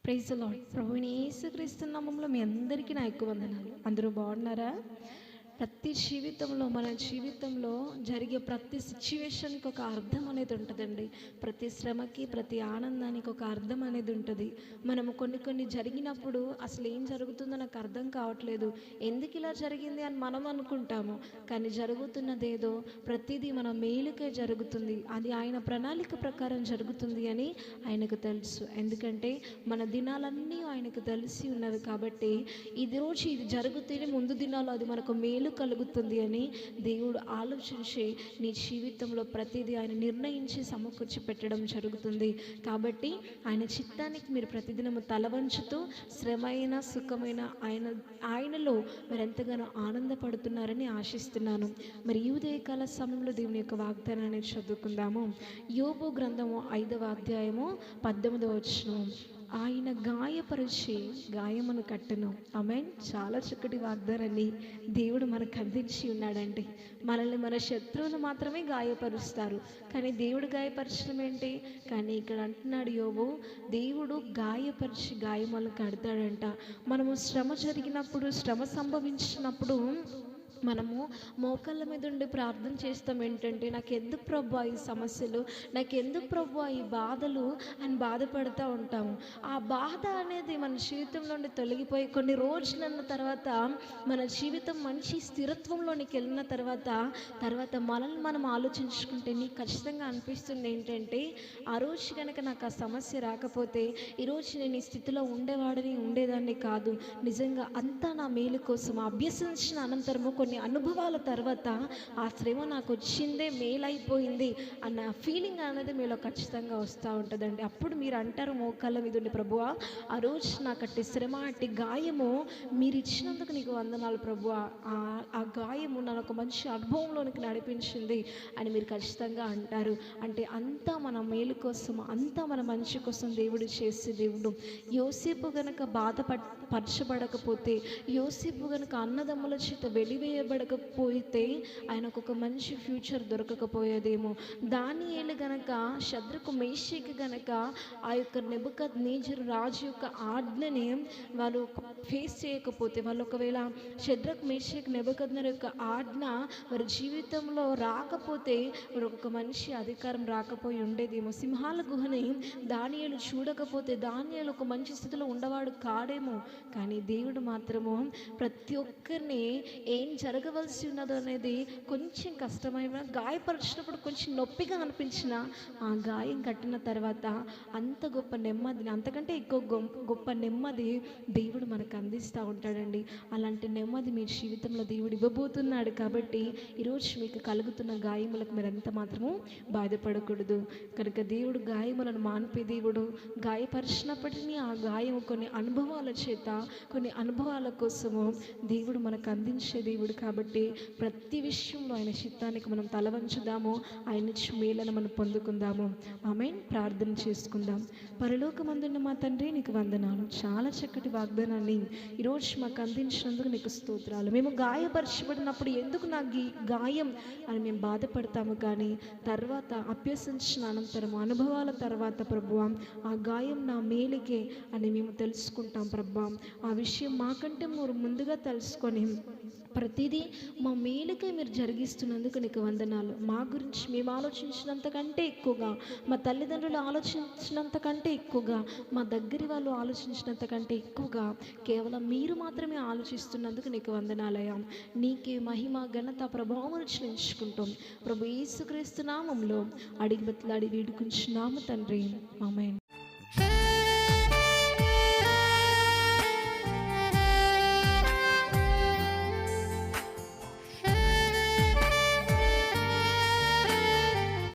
Praise the lord. ప్రభువైన యేసుక్రీస్తు నామములో మీ అందరికీ నా యొక్క వందనాలు. అందరూ బాగున్నారా? ప్రతి జీవితంలో మన జీవితంలో జరిగే ప్రతి సిచ్యువేషన్కి ఒక అర్థం అనేది ఉంటుందండి. ప్రతి శ్రమకి, ప్రతి ఆనందానికి ఒక అర్థం అనేది ఉంటుంది. మనము కొన్ని జరిగినప్పుడు అసలు ఏం జరుగుతుందో నాకు అర్థం కావట్లేదు, ఎందుకు ఇలా జరిగింది అని మనం అనుకుంటాము. కానీ జరుగుతున్నదేదో ప్రతిదీ మన మేలుకే జరుగుతుంది. అది ఆయన ప్రణాళిక ప్రకారం జరుగుతుంది అని ఆయనకు తెలుసు. ఎందుకంటే మన దినాలన్నీ ఆయనకు తెలిసి ఉన్నవి కాబట్టి ఇది రోజు ఇది జరుగుతూనే ముందు దినాలు అది మనకు మేలు కలుగుతుంది అని దేవుడు ఆలోచించి నీ జీవితంలో ప్రతిదీ ఆయన నిర్ణయించి సమకూర్చి పెట్టడం జరుగుతుంది. కాబట్టి ఆయన చిత్తానికి మీరు ప్రతిదినము తలవంచుతూ శ్రమైన సుఖమైన ఆయనలో మీరు ఎంతగానో ఆనందపడుతున్నారని ఆశిస్తున్నాను. మరి ఈ ఉదయకాల సమయంలో దేవుని యొక్క వాగ్దానాన్ని చదువుకుందాము. యోబు గ్రంథము 5వ అధ్యాయము 18వ వచనం. ఆయన గాయపరిచి గాయమును కట్టెను. ఆమేన్. చాలా చక్కటి వాగ్దానాన్ని దేవుడు మనకు అందించి ఉన్నాడండి. మనల్ని మన శత్రువులు మాత్రమే గాయపరుస్తారు, కానీ దేవుడు గాయపరచడం ఏంటి? కానీ ఇక్కడ అంటున్నాడు యోబు, దేవుడు గాయపరిచి గాయములను కడతాడంట. మనము శ్రమ జరిగినప్పుడు, శ్రమ సంభవించినప్పుడు మనము మోకాళ్ళ మీద ఉండి ప్రార్థన చేస్తాం. ఏంటంటే నాకు ఎందుకు ప్రభువా ఈ సమస్యలు, నాకు ఎందుకు ప్రభువా ఈ బాధలు అని బాధపడుతూ ఉంటాము. ఆ బాధ అనేది మన జీవితంలో నుండి తొలగిపోయి కొన్ని రోజులన్న తర్వాత మన జీవితం మంచి స్థిరత్వంలోనికి వెళ్ళిన తర్వాత మనల్ని మనం ఆలోచించుకుంటే నీకు ఖచ్చితంగా అనిపిస్తుంది ఏంటంటే, ఆ రోజు కనుక నాకు ఆ సమస్య రాకపోతే ఈరోజు నేను ఈ స్థితిలో ఉండేదాన్ని కాదు. నిజంగా అంతా నా మేలు కోసం అభ్యసించిన అనంతరము కొన్ని అనుభవాల తర్వాత ఆ శ్రమ నాకు వచ్చిందే మేలైపోయింది అన్న ఫీలింగ్ అనేది మీలో ఖచ్చితంగా వస్తూ ఉంటుందండి. అప్పుడు మీరు అంటారు మోకాళ్ళ మీద ఉండి, ప్రభువా ఆ రోజు నాకు అట్టి శ్రమ, అట్టి గాయము మీరు ఇచ్చినందుకు నీకు వందనాలు ప్రభువా, ఆ గాయము నన్ను ఒక మంచి అనుభవంలోనికి నడిపించింది అని మీరు ఖచ్చితంగా అంటారు. అంటే అంతా మన మేలు కోసం, అంతా మన మంచి కోసం దేవుడు చేసే దేవుడు. యోసేపు గనక పరచబడకపోతే, యోసేపు గనక అన్నదమ్ముల చేత వెలివేయబడకపోతే ఆయనకు ఒక మంచి ఫ్యూచర్ దొరకకపోయేదేమో. దానియేలు గనక షద్రకు మేషాకు గనక ఆ యొక్క నెబుకద్నెజరు రాజు యొక్క ఆజ్ఞని వాళ్ళు ఫేస్ చేయకపోతే, వాళ్ళు ఒకవేళ షద్రకు మేషాకు నెబుకద్నెజరు యొక్క ఆజ్ఞ వారి జీవితంలో రాకపోతే వారు ఒక మంచి అధికారం రాకపోయి ఉండేదేమో. సింహాల గుహని దానియేలు చూడకపోతే దానియేలు ఒక మంచి స్థితిలో ఉండవాడు కాడేమో. కానీ దేవుడు మాత్రము ప్రతి ఒక్కరిని ఏం జరగవలసి ఉన్నదో అనేది కొంచెం కష్టమైన, గాయపరిచినప్పుడు కొంచెం నొప్పిగా అనిపించిన ఆ గాయం కట్టిన తర్వాత అంత గొప్ప నెమ్మదిని, అంతకంటే ఎక్కువ గొప్ప నెమ్మది దేవుడు మనకు అందిస్తూ ఉంటాడండి. అలాంటి నెమ్మది మీ జీవితంలో దేవుడు ఇవ్వబోతున్నాడు. కాబట్టి ఈరోజు మీకు కలుగుతున్న గాయములకు మీరు ఎంత మాత్రము బాధపడకూడదు. కనుక దేవుడు గాయములను మాన్పే దేవుడు. గాయపరిచినప్పటికీ ఆ గాయం కొన్ని అనుభవాల చేత, కొన్ని అనుభవాల కోసము దేవుడు మనకు అందించే దేవుడు. కాబట్టి ప్రతి విషయంలో ఆయన చిత్తానికి మనం తలవంచుదాము, ఆయన మేలను మనం పొందుకుందాము. ఆమేన్. ప్రార్థన చేసుకుందాం. పరలోకమందున్న మా తండ్రి, నీకు వందనాలు. చాలా చక్కటి వాగ్దానాన్ని ఈరోజు మాకు అందించినందుకు నీకు స్తోత్రాలు. మేము గాయపరచబడినప్పుడు ఎందుకు నా గాయం అని మేము బాధపడతాము, కానీ తర్వాత అభ్యసించిన అనంతరం అనుభవాల తర్వాత ప్రభువా ఆ గాయం నా మేలుకే అని మేము తెలుసుకుంటాం. ప్రభువా ఆ విషయం మాకంటే మీరు ముందుగా తెలుసుకొని ప్రతిదీ మా మేలుకే మీరు జరిగిస్తున్నందుకు నీకు వందనాలు. మా గురించి మేము ఆలోచించినంత కంటే ఎక్కువగా, మా తల్లిదండ్రులు ఆలోచించినంత కంటే ఎక్కువగా, మా దగ్గరి వాళ్ళు ఆలోచించినంత కంటే ఎక్కువగా కేవలం మీరు మాత్రమే ఆలోచిస్తున్నందుకు నీకు వందనాలయ్యా. నీకే మహిమ, ఘనత, ప్రభావం చెల్లించుకుంటాం. ప్రభు యేసుక్రీస్తు నామములో అడిగి బతిలాడి వేడుకుంటున్నాము తండ్రి. ఆమేన్.